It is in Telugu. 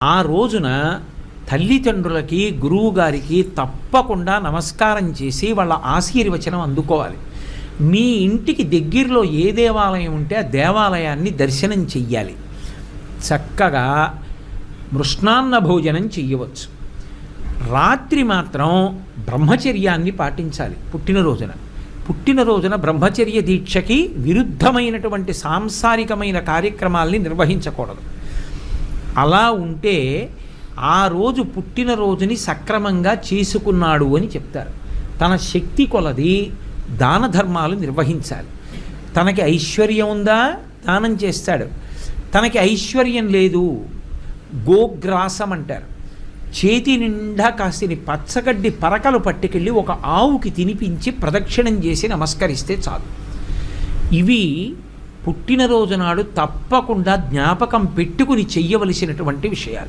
ఆ రోజున తల్లిదండ్రులకి గురువుగారికి తప్పకుండా నమస్కారం చేసి వాళ్ళ ఆశీర్వచనం అందుకోవాలి. మీ ఇంటికి దగ్గరలో ఏ దేవాలయం ఉంటే ఆ దేవాలయాన్ని దర్శనం చెయ్యాలి. చక్కగా మృష్ణాన్న భోజనం చెయ్యవచ్చు. రాత్రి మాత్రం బ్రహ్మచర్యాన్ని పాటించాలి. పుట్టినరోజున బ్రహ్మచర్య దీక్షకి విరుద్ధమైనటువంటి సాంసారికమైన కార్యక్రమాల్ని నిర్వహించకూడదు. అలా ఉంటే ఆ రోజు పుట్టినరోజుని సక్రమంగా చేసుకున్నాడు అని చెప్తారు. తన శక్తి కొలది దాన ధర్మాలు నిర్వహించాలి. తనకి ఐశ్వర్యం ఉందా దానం చేస్తాడు. తనకి ఐశ్వర్యం లేదు గోగ్రాసం అంటారు. చేతి నిండా కాసిని పచ్చగడ్డి పరకలు పట్టుకెళ్ళి ఒక ఆవుకి తినిపించి ప్రదక్షిణం చేసి నమస్కరిస్తే చాలు. ఇవి పుట్టినరోజు నాడు తప్పకుండా జ్ఞాపకం పెట్టుకుని చెయ్యవలసినటువంటి విషయాలు.